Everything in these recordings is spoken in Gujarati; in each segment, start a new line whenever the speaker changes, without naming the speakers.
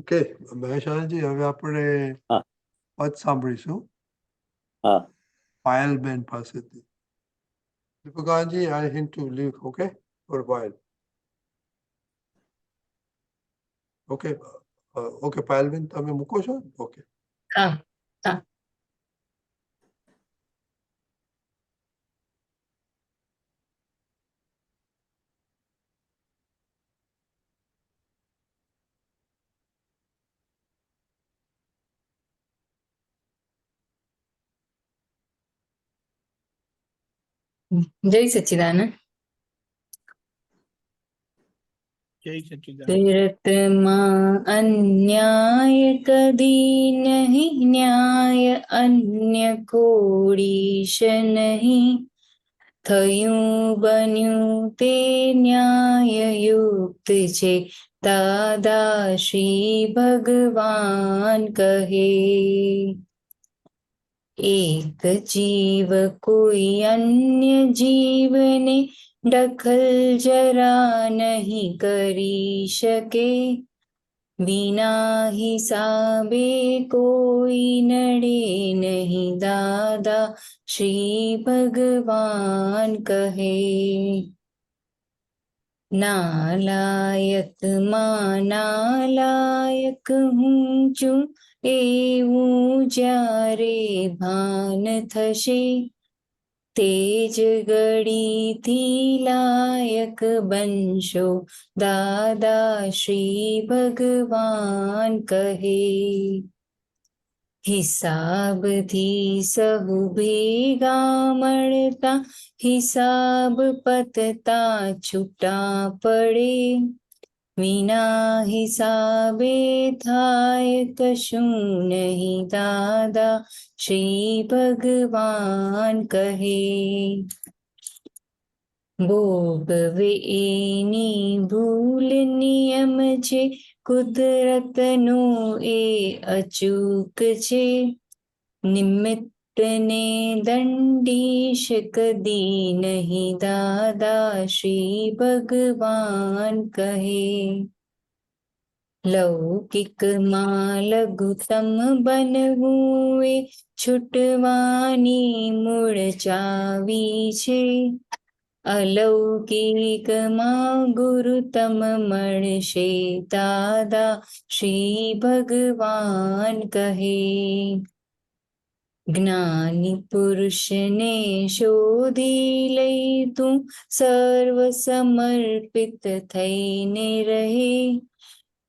ઓકે મહેશાજી, હવે આપણે
હા.
પદ સાંભળીશું
હા.
પાયલબેન પાસેથી. દીપિકાજી, I hint to leave, okay, for a while. Okay, okay, Payalben તમે મૂકો છો? ઓકે.
હા હા. જય સચ્ચિદાનંદ.
જય સચ્ચિદાનંદ.
તીર્થમાં અન્યાય કદી નહીં, ન્યાય અન્ય કોડીશ નહીં. થયું બન્યું તે ન્યાય યુક્ત છે, દાદા શ્રી ભગવાન કહે. એક જીવ કોઈ અન્ય જીવને દખલ જરા નહીં કરી શકે. વિના હિસાબે કોઈ નડે નહીં, દાદા શ્રી ભગવાન કહે. નાલાયકમાં નાલાયક હું છું, એવું જ્યારે ભાન થશે, તે જ ઘડીથી લાયક બનશો, દાદા શ્રી ભગવાન કહે. હિસાબથી સહુ ભેગા મળતા, હિસાબ પતતા છૂટા પડે. વિના હિસાબે થાય કશું નહીં, દાદા શ્રી ભગવાન કહે. ભોગવે એની ભૂલ નિયમ છે, કુદરતનો એ અચૂક છે. નિમિત્તને દંડીશ કદી નહીં, દાદા શ્રી ભગવાન કહે. લૌકિકમાં લઘુત્તમ બનવું એ છૂટવાની મૂળ ચાવી છે. અલૌકિકમાં ગુરુતમ મળશે, દાદા શ્રી ભગવાન કહે. જ્ઞાની પુરુષને શોધી લઈ તું, સર્વ સમર્પિત થઈને રહે.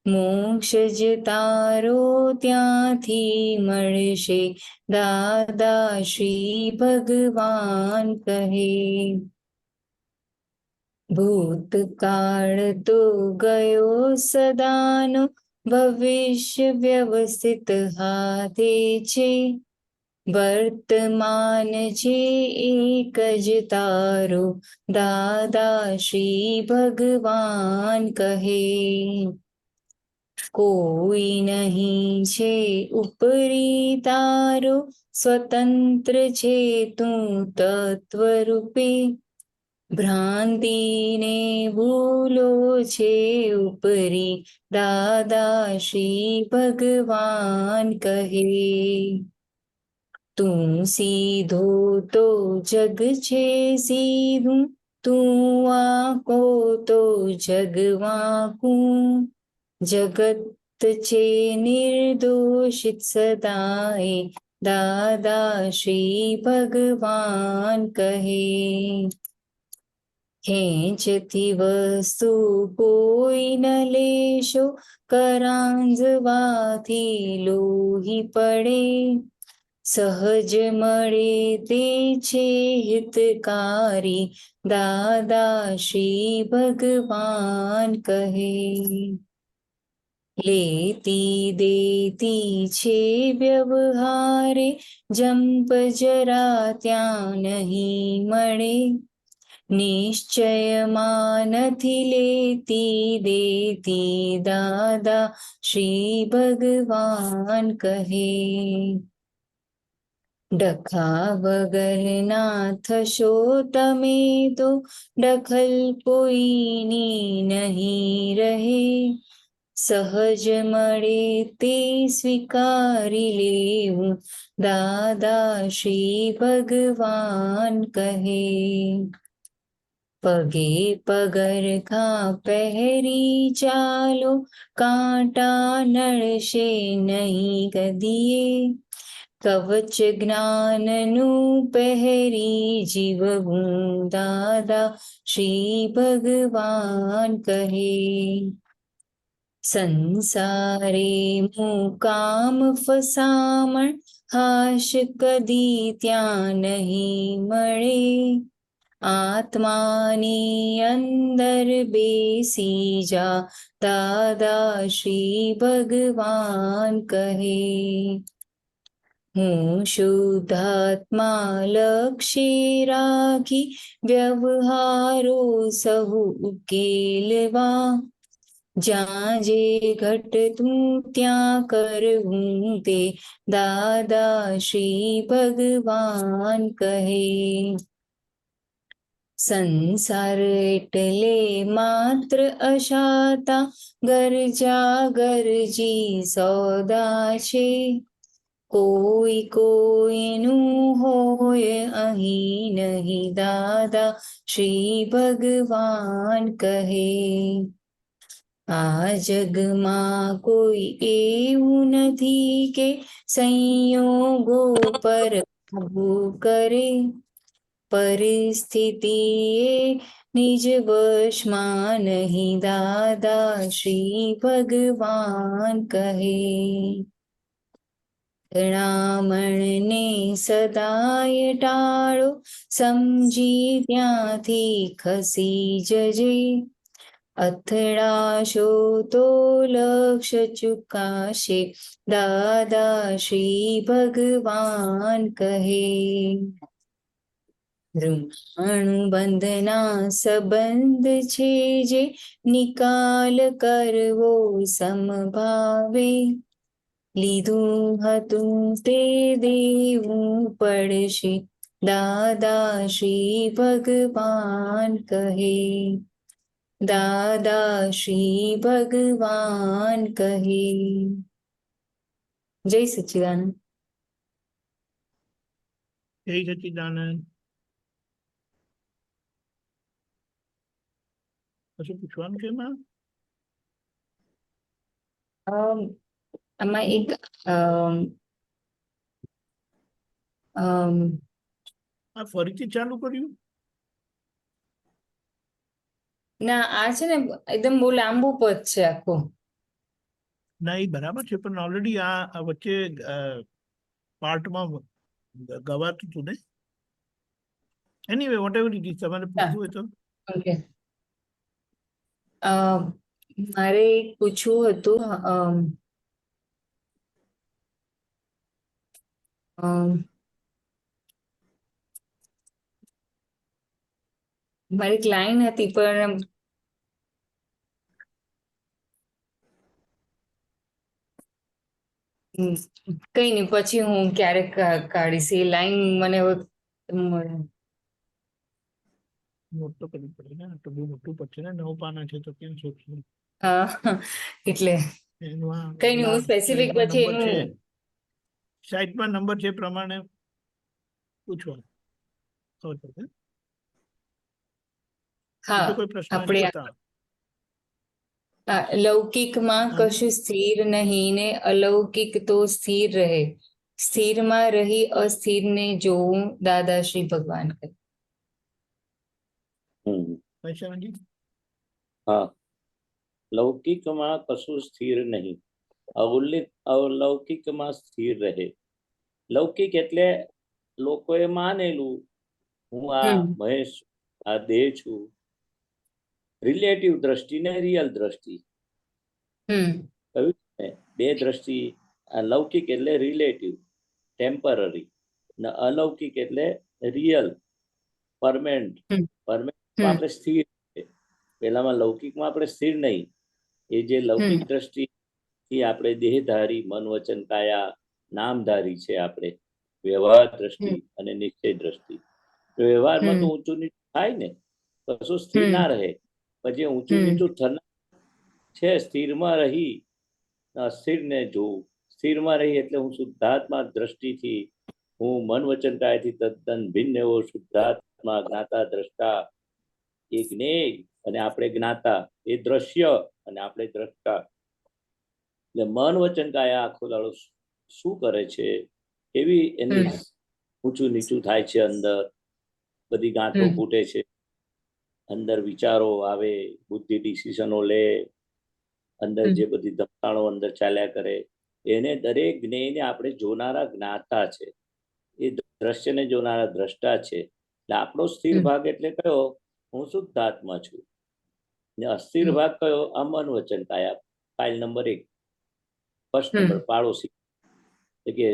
મોક્ષ જ તારો ત્યાંથી મળશે, દાદા શ્રી ભગવાન કહે. ભૂતકાળ તો ગયો સદાનો, ભવિષ્ય વ્યવસ્થિત હાથે છે. વર્તમાન છે એક જ તારો, દાદા શ્રી ભગવાન કહે. કોઈ નહીં છે ઉપરી તારો, સ્વતંત્ર છે તું તત્વ રૂપે. ભ્રાંતિને ભૂલો છે ઉપરી, દાદા શ્રી ભગવાન કહે. તું સીધો તો જગ છે સીધું, તું વાંકો તો જગ વાંકું. જગત છે નિર્દોષિત સદાય, દાદા શ્રી ભગવાન કહે. ખેંચતી વસ્તુ કોઈ ન લેશો, કરાંજવાથી લોહી પડે. સહજ મળે તે છે હિતકારી, દાદા શ્રી ભગવાન કહે. લેતી દેતી છે વ્યવહારે, જંપ જરા ત્યાં નહીં મળે. નિશ્ચયમાં નથી લેતી દેતી, દાદા શ્રી ભગવાન કહે. ડખા વગરના થશો તમે તો, દખલ કોઈની નહીં રહે. સહજ મળે તે સ્વીકારી લેવું દાદા શ્રી ભગવાન કહે. પગે પગરખા પહેરી ચાલો કાંટા નળશે નહીં કદીએ. કવચ જ્ઞાનનું પહેરી જીવવું દાદા શ્રી ભગવાન કહે. સંસારે મુકામ ફસામણ હાશ કદી ત્યાં નહીં મળે. આત્માની અંદર બેસી જા દાદા શ્રી ભગવાન કહે. હું શુદ્ધાત્મા લક્ષ્ય રાખી વ્યવહારો સહુ ઉકેલવા. જ્યાં જે ઘટતું ત્યાં કરવું તે દાદા શ્રી ભગવાન કહે. સંસાર એટલે માત્ર અશાતા ગરજા ગરજી સોદા છે. કોઈ કોઈનું હોય અહીં નહીં દાદા શ્રી ભગવાન કહે. આ જગમાં કોઈ એવું નથી કે સંયોગો પર કાબુ કરે. પરિસ્થિતિ એ નિજ વશમાં નહીં દાદા શ્રી ભગવાન કહે. અથડામણને સદાય ટાળો સમજી ત્યાંથી ખસી જજે. અથડાશો તો લક્ષ ચુકાશે દાદા શ્રી ભગવાન કહે. ઋણાણુ બંધના સંબંધ છે જે નિકાલ કરવો સમભાવે. લીધું હતું તે દેવું પડશે દાદા શ્રી ભગવાન કહે. દાદા શ્રી ભગવાન કહે. જય સચ્ચિદાનંદ.
જય સચ્ચિદાનંદ. કશું પૂછવાનું છે એમાં?
આમાં એક
આ ફરીથી ચાલુ કર્યું?
ના આ છે ને એકદમ બહુ લાંબુ પદ છે આખું.
ના એ બરાબર છે, પણ ઓલરેડી આ વચ્ચે પાર્ટમાં ગવાતું હતું ને. Anyway whatever it is, તમારે પૂછવું હોય તો.
ઓકે, મારે એક પૂછવું હતું. મારી એક લાઈન હતી પણ કઈ નહીં, પછી હું ક્યારેક કાઢીશ. એ લાઈન મને
મોટો કરવું પડે ને, તો બહુ મોટું પડશે ને, 9 પાના છે તો કેમ શોધશું?
એટલે કઈ નહીં, હું સ્પેસિફિક પછી એનું
સાઇટમાં નંબર છે પ્રમાણે પૂછવા.
હા
કોઈ પ્રશ્ન
આપણે
બતાવો.
લૌકિકમાં કશું સ્થિર નહીં ને અલૌકિક તો સ્થિર રહે. સ્થિરમાં રહી અસ્થિરને જોવું દાદા શ્રી ભગવાન કહે.
વૈશાલજી?
હા, લૌકિકમાં કશું સ્થિર નહીં, અલૌકિકમાં સ્થિર રહે. લૌકિક એટલે લોકોએ માનેલું હું આ મહેશ આ દેહ છું. રિલેટિવ દ્રષ્ટિ ને રિયલ દ્રષ્ટિ, બે દ્રષ્ટિ. આ લૌકિક એટલે રિલેટિવ ટેમ્પરરી, ને અલૌકિક એટલે રિયલ પરમેનન્ટ. આપણે સ્થિર છે. પેલામાં લૌકિકમાં આપણે સ્થિર નહીં. એ જે લૌકિક દ્રષ્ટિથી આપણે દેહધારી મન વચન કાયા નામધારી છે. આપણે વ્યવહાર દ્રષ્ટિ અને નિશ્ચય દ્રષ્ટિ. તો વ્યવહારમાં તો ઊંચું નીચું થાય ને, કશું સ્થિર ના રહે. પછી ઊંચું નીચું થનાર છે સ્થિરમાં રહી અસ્થિરને જોવું. સ્થિરમાં રહી એટલે હું શુદ્ધાત્મા દ્રષ્ટિથી, હું મન વચન કાયથી તદ્દન ભિન્ન એવો શુદ્ધાત્મા જ્ઞાતા દ્રષ્ટા, એ જ્ઞેય અને આપણે જ્ઞાતા, એ દ્રશ્ય અને આપણે દ્રષ્ટા. એટલે મન વચન કાયા આખો દાડો શું કરે છે, એવી એની ઊંચું નીચું થાય છે, અંદર બધી ગાંઠો ફૂટે છે, અંદર વિચારો આવે, બુદ્ધિ ડિસિઝનો લે, અંદર જે બધી દફાણો અંદર ચાલ્યા કરે, એને દરેક જ્ઞેયને આપણે જોનારા જ્ઞાતા છે, એ દ્રશ્યને જોનારા દ્રષ્ટા છે. એટલે આપણો સ્થિર ભાગ એટલે કયો? હું શુદ્ધાત્મા છું. ને અસ્થિર ભાગ કયો? આ મન વચન કાયા. ફાઇલ નંબર 1, ફર્સ્ટ નંબર પાડોશી. એ કે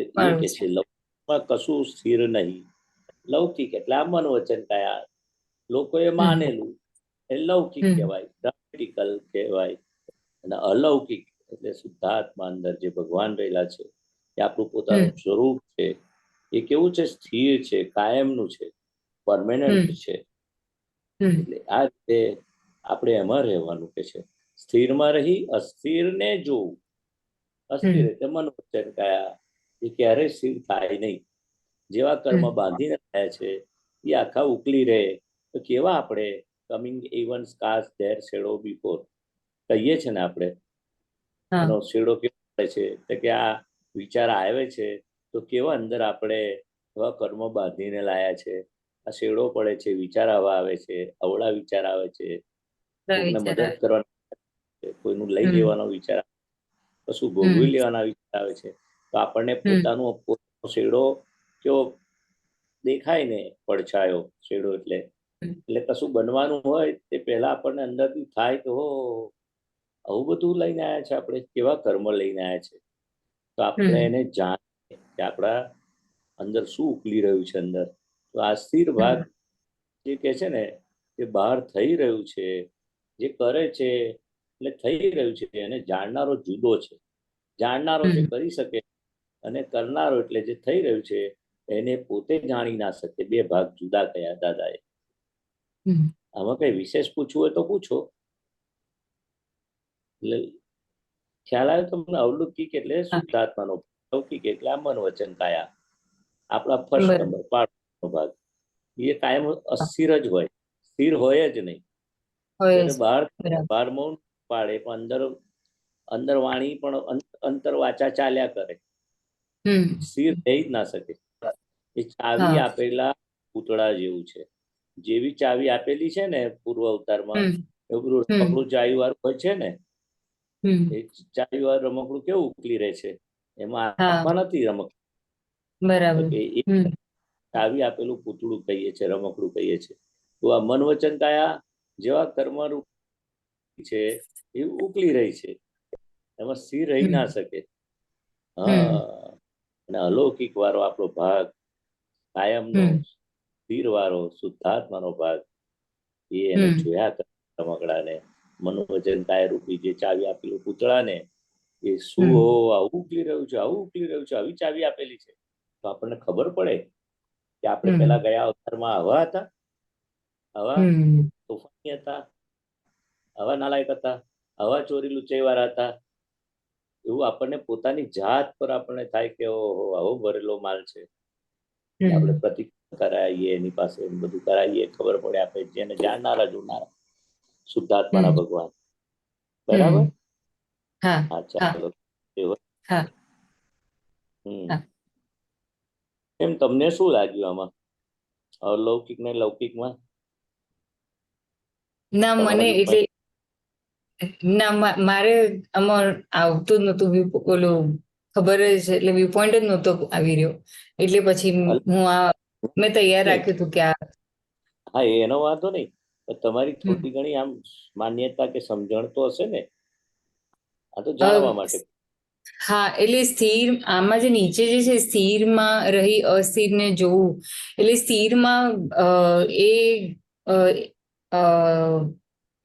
છે લૌકિકમાં કશું સ્થિર નહીં. લૌકિક એટલે આ મન વચન કાયા, લોકોએ માનેલું એ લૌકિક કહેવાય, પ્રેક્ટિકલ કહેવાય. અને અલૌકિક એટલે શુદ્ધાત્મા, અંદર જે ભગવાન રહેલા છે, એ આપણું પોતાનું સ્વરૂપ છે. એ કેવું છે? સ્થિર છે, કાયમનું છે, પરમેનન્ટ છે. એટલે આ રીતે આપણે એમાં રહેવાનું કે છે. સ્થિરમાં રહી અસ્થિરને જોવું. અસ્થિર એટલે મન વચન કાયા, એ ક્યારેય સ્થિર થાય નહીં. જેવા કર્મ બાંધીને થાય છે એ આખા ઉકલી રહે. તો કેવા આપણે coming events cast their shadow before કહીએ છીએ ને આપણે, એનો શેડો કેવો પડે છે? તો કે આ વિચાર આવે છે તો કેવા અંદર આપણે એવા કર્મ બાંધીને લાયા છે, આ શેડો પડે છે, વિચાર આવા આવે છે, અવળા વિચાર આવે છે, કોઈને મદદ કરવાનો, કોઈનું લઈ લેવાનો વિચાર, કશું ભોગવી લેવાના વિચાર આવે છે. તો આપણને પોતાનો શેડો કેવો દેખાય ને, પડછાયો શેડો એટલે કશું બનવાનું હોય તે પહેલા આપણને અંદરથી થાય કે હો આવું બધું લઈને આવ્યા છે આપણે, કેવા કર્મ લઈને આવ્યા છે. તો આપણે એને જાણીએ કે આપણા અંદર શું ઉકલી રહ્યું છે અંદર. તો આ સ્થિર ભાગ જે કે છે ને, એ બહાર થઈ રહ્યું છે, જે કરે છે એટલે થઈ રહ્યું છે, એને જાણનારો જુદો છે. જાણનારો જે કરી શકે અને કરનારો એટલે જે થઈ રહ્યું છે એને પોતે જાણી ના શકે. બે ભાગ જુદા કયા દાદાએ. આમાં કઈ વિશેષ પૂછવું હોય તો પૂછો. એટલે ખ્યાલ આવ્યો તમને? અવલૌકિક એટલે શુદ્ધાત્માનો, લૌકિક એટલે આ મન વચન કાયા, આપણા ફર્સ્ટ નંબર પાડનો ભાગ. એ કાયમ અસ્થિર જ હોય, સ્થિર હોય જ નહીં. બહાર મૌન પાડે પણ અંદર વાણી પણ અંતર વાચા ચાલ્યા કરે, સ્થિર થઈ જ ના શકે. એ ચાવી આપેલા પૂતળા જેવું છે. જેવી ચાવી આપેલી છે ને પૂર્વ અવતારમાં, એવું રમકડું ચાવી વાળું હોય છે ને, એ ચાવી વાળું રમકડું કેવું ઉકલી રહે છે, એમાં આત્મા નથી રમકડું. બરાબર. ચાવી આપેલું પૂતળું કહીએ છીએ, રમકડું કહીએ છીએ. તો આ મન વચન કાયા જેવા કર્મ છે એ ઉકલી રહી છે, એમાં સ્થિર રહી ના શકે. અને અલૌકિક વાળો આપણો ભાગ, કાયમનો સ્થિર વાળો શુદ્ધાત્માનો ભાગ, એ એને જોયા કરે રમકડાને, મનોવચન કાયા રૂપી જે ચાવી આપેલું પૂતળાને, એ શું આવું ઉકલી રહ્યું છે, આવું ઉકલી રહ્યું છે, આવી ચાવી આપેલી છે. તો આપણને ખબર પડે કે આપણે પેલા ગયા અવતારમાં આવા હતા, આવા તોફાની હતા, આવા નાલાયક હતા, આવા ચોરી લુચાઈ વાળા હતા. એવું આપણને પોતાની જાત પર આપણને થાય કે ઓહો આવો ભરેલો માલ છે. આપણે પ્રતિક કરાવીએ, એની પાસે બધું કરાવીએ, ખબર પડે આપણે જેને જાણનારા જોનારા શુદ્ધાત્માના ભગવાન. બરાબર? હા, ચાલો. એમ તમને શું લાગ્યું આમાં, અલૌકિક ને લૌકિકમાં?
ના મને એટલે ના મારે આમાં આવતું જ નતું, ઓલું ખબર જ એટલે વ્યૂ પોઈન્ટ જ નહોતો આવી રહ્યો. એટલે પછી મેં તૈયાર રાખ્યું હતું કે
હા, એનો વાંધો નહીં, તમારી થોડી ઘણી આમ માન્યતા કે સમજણ તો હશે ને, આ તો જાણવા માટે.
હા, એટલે સ્થિર આમાં જે નીચે જે છે, સ્થિરમાં રહી અસ્થિરને જોવું, એટલે સ્થિરમાં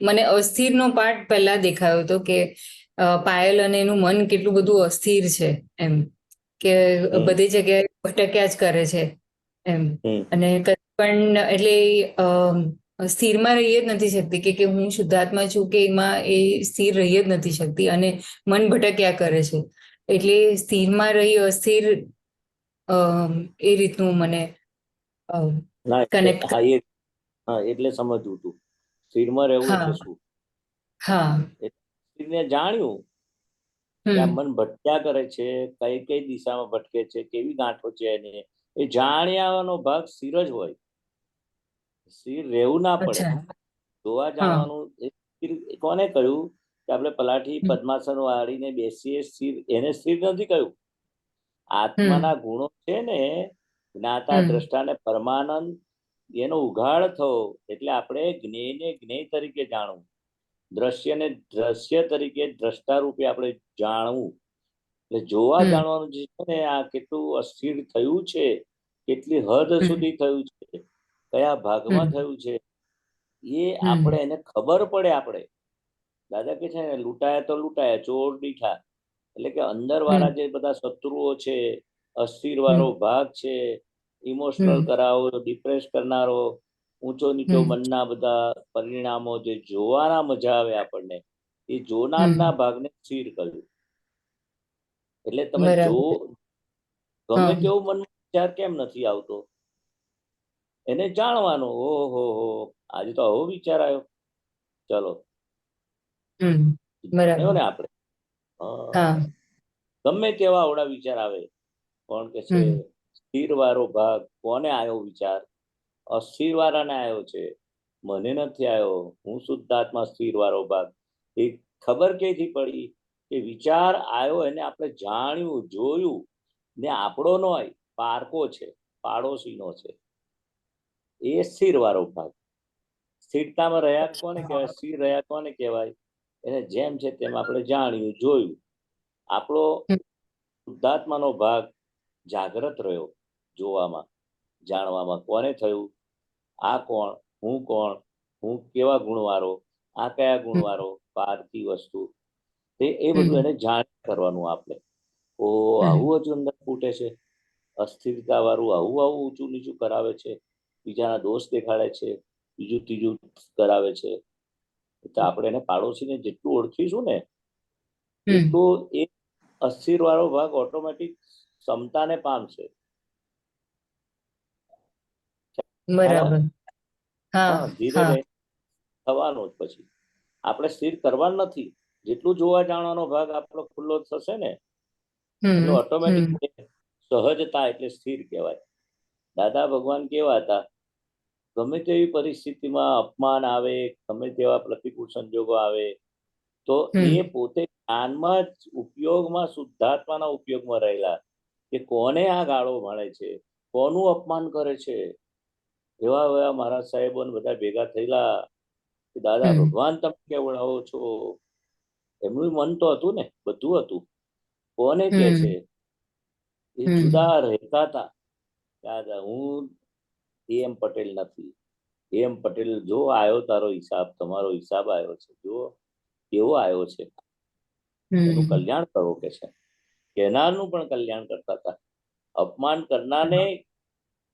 મને અસ્થિરનો પાર્ટ પહેલા દેખાયો હતો કે પાયલ અને એનું મન કેટલું બધું અસ્થિર છે એમ, કે બધી જગ્યાએ ભટક્યા જ કરે છે એમ. અને પણ એટલે સ્થિરમાં રહી જ નથી શકતી કે હું શુદ્ધાત્મા છું કે એમાં એ સ્થિર રહી જ નથી શકતી અને મન ભટક્યા કરે છે. એટલે સ્થિરમાં રહી અસ્થિર એ રીતનું મને
ના
કનેક્ટ
હા એટલે સમજવું તું સ્થિરમાં રહેવું
હા
એટલે શું?
હા
સ્થિરને જાણ્યું કે આ મન ભટક્યા કરે છે, કઈ કઈ દિશામાં ભટકે છે, કેવી ગાંઠો છે એને એ જાણ્યાનો ભાગ સ્થિર જ હોય. સ્થિર રહેવું ના પડે,
અચ્છા
જોવા
હા
જાણવાનું. એ સ્થિર કોને કહ્યું કે આપણે પલાઠી પદ્માસન વાળીને બેસીએ સ્થિર, એને સ્થિર નથી કહ્યું. આત્માના ગુણો છે ને, જ્ઞાતા દ્રષ્ટા ને પરમાનંદ, એનો ઉઘાડ થવો એટલે આપણે જ્ઞેયને જ્ઞેય તરીકે જાણવું, દ્રશ્યને દ્રશ્ય તરીકે દ્રષ્ટા રૂપે આપણે જાણવું. એટલે જોવા જાણવાનું જે છે ને, આ કેટલું અસ્થિર થયું છે, કેટલી હદ સુધી થયું છે, કયા ભાગમાં થયું છે, એ આપણે એને ખબર પડે. આપણે દાદા કે છે ને, લૂંટાયા તો લૂંટાયા, ચોર દીઠા. એટલે કે અંદર વાળા જે બધા શત્રુઓ છે, અસ્થિર વાળો ભાગ છે, ઇમોશનલ કરાવો, ડિપ્રેસ કરનારો, ઊંચો નીચો મનના બધા પરિણામો જે જોવાના મજા આવે આપણને, એ જોનારના ભાગને સ્થિર કર્યું. એટલે તમે જો ગમે તેવું મનમાં વિચાર કેમ નથી આવતો, એને જાણવાનું. ઓહો હો, આજે તો આવો વિચાર આવ્યો, ચલો ને આપણે ગમે તેવા આવડા વિચાર આવે, કોણ કે છે સ્થિર વાળો ભાગ કોને આવ્યો વિચાર? અસ્થિર વાળાને આવ્યો છે, મને નથી આવ્યો. હું શુદ્ધાત્મા સ્થિર વાળો ભાગ. એ ખબર કઈથી પડી કે વિચાર આવ્યો એને આપણે જાણ્યું, જોયું, ને આપણો નો હોય, પારકો છે, પાડોશીનો છે, એ સ્થિર વાળો ભાગ. સ્થિરતામાં રહ્યા કોને કહેવાય? સ્થિર રહ્યા કોને કહેવાય? એને જેમ છે તેમ આપણે જાણ્યું, જોયું. આપણો શુદ્ધાત્માનો ભાગ જાગ્રત રહ્યો, જોવામાં, જાણવામાં. કોને થયું? આ કોણ? હું કોણ? હું કેવા ગુણવાળો? આ કયા ગુણવાળો? પારકી વસ્તુ. એ બધું એને જાણ કરવાનું આપણે. ઓ આવું હજુ અંદર ફૂટે છે, અસ્થિરતા વાળું આવું આવું ઊંચું નીચું કરાવે છે, બીજાના દોષ દેખાડે છે, બીજું ત્રીજું કરાવે છે. તો આપણે એને પાડોશીને જેટલું ઓળખીશું ને, એટલું એ અસ્થિર વાળો ભાગ ઓટોમેટિક ક્ષમતાને પામશે.
બરાબર.
હા, ધીરે રહે થવાનું જ. પછી આપણે સ્થિર કરવાનું નથી. જેટલું જોવા જાણવાનો ભાગ આપણો ખુલ્લો થશે ને, એટલે ઓટોમેટિક સહજતા એટલે સ્થિર કહેવાય. દાદા ભગવાન કેવા હતા? ગમે તેવી પરિસ્થિતિમાં અપમાન આવે, ગમે તેવા પ્રતિકૂળ સંજોગો આવે, તો એ પોતે જ્ઞાનમાં જ ઉપયોગમાં, શુદ્ધાત્માના ઉપયોગમાં રહેલા, કે કોને આ ગાળો ભણે છે, કોનું અપમાન કરે છે. એવા એવા મહારાજ સાહેબો બધા ભેગા થયેલા કે દાદા ભગવાન તમે કેવડાવો છો. એમનું મન તો હતું ને, બધું હતું. કોને કે છે? એ જુદા રહેતા હતા. દાદા હું એમ પટેલ નથી. એમ પટેલ જો આવ્યો, તારો હિસાબ, તમારો હિસાબ આવ્યો છે, જો કેવો આવ્યો છે, એનું કલ્યાણ કરો કે છે. કહેનારનું પણ કલ્યાણ કરતા હતા, અપમાન કરનારને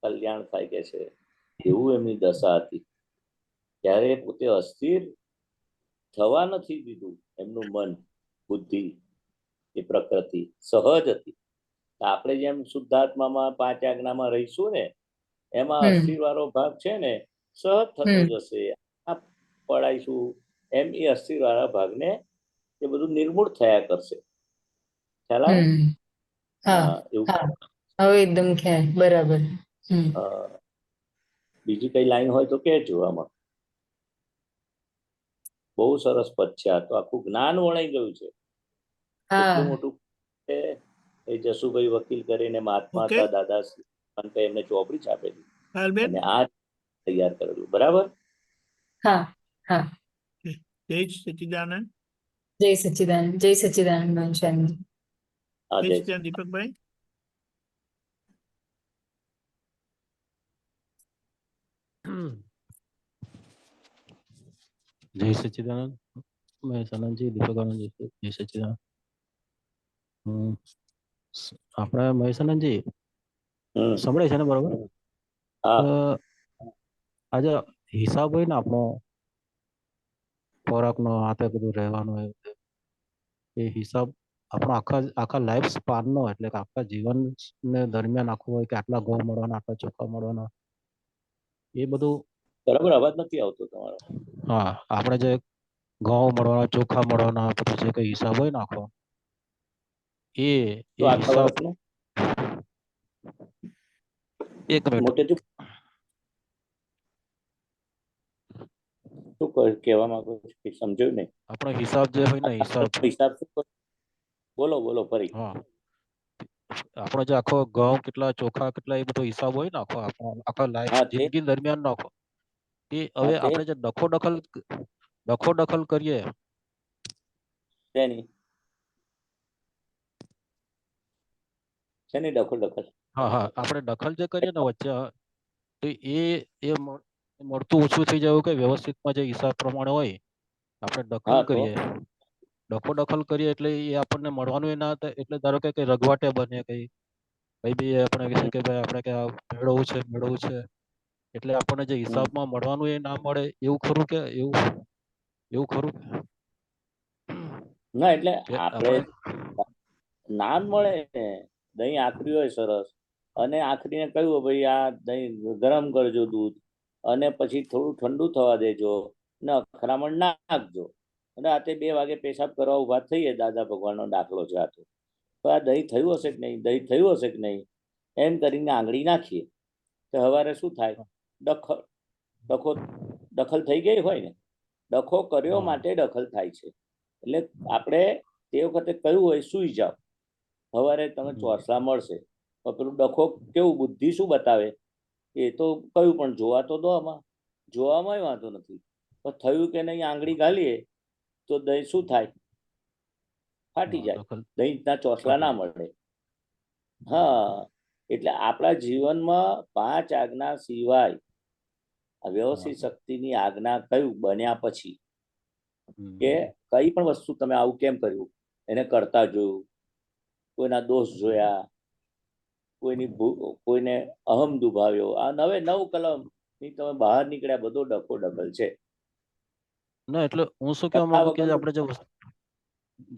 કલ્યાણ થાય કે છે. એવું એમની દશા હતી. ત્યારે પોતે અસ્થિર થવા નથી દીધું. એમનું મન, બુદ્ધિ, એ પ્રકૃતિ સહજ હતી. આપણે જેમ શુદ્ધાત્મામાં 5 આજ્ઞામાં રહીશું ને, એમાં અસ્થિર વાળો ભાગ છે ને, સહજ થતો જશે. પડાઈશું એમ એ અસ્થિર વાળા ભાગને એ બધું નિર્મૂળ થયા કરશે. ખ્યાલ આવે?
હા,
એવું.
હવે એકદમ ખ્યાલ. બરાબર.
બીજી કઈ લાઈન હોય તો કહેજો. આમાં બહુ સરસ પદ છે. આ તો આખું જ્ઞાન વણાઈ ગયું છે. એટલું મોટું એ જસુભાઈ વકીલ કરીને મહાત્મા હતા, દાદા એમને ચોપડી છાપેલી અને આ તૈયાર કરેલું. બરાબર.
હા હા.
જય સચ્ચિદાનંદ.
જય સચ્ચિદાનંદ. જય સચ્ચિદાનંદ સ્વામી.
દીપકભાઈ.
જય સચ્ચિદાનંદ. મહેશાનંદજી, દીપકાનંદ, જય સચ્ચિદાનંદ. આપણે મહેશાનંદજી સંભળાય છે ને? બરોબર. આજે હિસાબ હોય ને આપણો ખોરાકનો હાથે બધું રહેવાનું હોય એ હિસાબ આપણો આખા લાઈફ સ્પાનનો એટલે કે આખા જીવન ને દરમિયાન આખું હોય કે આટલા ઘઉં મળવાના આટલા ચોખા મળવાના એ બધું
બરાબર અવાજ નથી આવતો તમારો.
હા આપણે જે ઘઉં મળવાના ચોખા મળવાના પછી જે કઈ હિસાબ હોય ને આખો એ
તો
એ
આખા
હિસાબ
વર્ષનો
1 મિનિટ
મોટેથી શું કહેવા માંગો છો કે સમજ્યું નહીં?
આપણો હિસાબ જે હોય ને હિસાબ
હિસાબ શું કરો? બોલો ફરી.
હા આપણો જે આખો ઘઉં કેટલા ચોખા કેટલા એ બધો હિસાબ હોય ને આખા લાઈફ
હા તે
જિંદગી દરમિયાન નો આખો એ
હા
હવે
તે
આપણે જે દખલ કરીએ
શેની દખલ
હા આપણે દખલ જે કરીએ ને વચ્ચે તો એ મળતું ઓછું થઈ જાય કે વ્યવસ્થિતમાં જે હિસાબ પ્રમાણે હોય આપણે દખલ
હા તો
કરીએ દખલ કરીએ એટલે એ આપણને મળવાનું એ ના થાય એટલે ધારો કે કઈ રગવાટે બને કઈ બી આપણે કહીએ કે ભાઈ આપણે કે આ મેળવવું છે એટલે આપણને જે હિસાબમાં મળવાનું એ ના મળે એવું ખરું કે એવું ખરું
ના એટલે
કે
આપણે
આપણે
ના મળે ને. દહીં આખરી હોય સરસ અને આખરીને કહ્યું ભાઈ આ દહીં ગરમ કરજો દૂધ અને પછી થોડું ઠંડુ થવા દેજો ને અથડામણ નાખજો અને રાતે 2 વાગે પેશાબ કરવા ઉભા થઈએ. દાદા ભગવાનનો દાખલો છે આ તો આ દહીં થયું હશે કે નહીં એમ કરીને આંગળી નાખીએ તો સવારે શું થાય? દખલ થઈ ગઈ હોય ને ડખો કર્યો માટે દખલ થાય છે. એટલે આપણે તે વખતે કહ્યું હોય સૂઈ જાઓ સવારે તમે ચોસલા મળશે તો પેલું ડખો કેવું બુદ્ધિ શું બતાવે એ તો કયું પણ જોવા તો દો આમાં જોવામાં વાંધો નથી પણ થયું કે નહીં આંગળી ગાલીએ તો દહીં શું થાય? ફાટી જાય. દહીંના ચોસલા ના મળે. હા એટલે આપણા જીવનમાં 5 આજ્ઞા સિવાય આ વ્યવસ્થિત શક્તિની આજ્ઞા કયું બન્યા પછી કે કઈ પણ વસ્તુ તમે આવું કેમ કર્યું એને કરતા જોયું, કોઈના દોષ જોયા, કોઈને અહમ દુભાવ્યો, આ 9 કલમ ની તમે બહાર નીકળ્યા બધો દખલ છે.
ના એટલે હું શું કહેવા માંગુ કે આપણે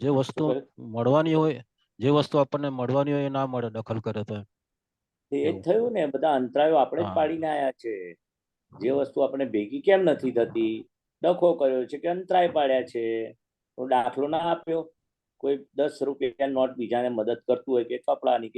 જે વસ્તુ મળવાની હોય આપણને મળવાની હોય એ ના મળે દખલ કરે તો
એ જ થયું ને. બધા અંતરાયો આપણે જ પાડીને આવ્યા છે. જે વસ્તુ આપણે ભેગી કેમ નથી થતી ડખો કર્યો છે કે અંતરાય પાડ્યા છે. દાખલો ના આપ્યો કોઈ 10 રૂપિયા નોટ બીજાને મદદ કરતું હોય કે કપડાની કે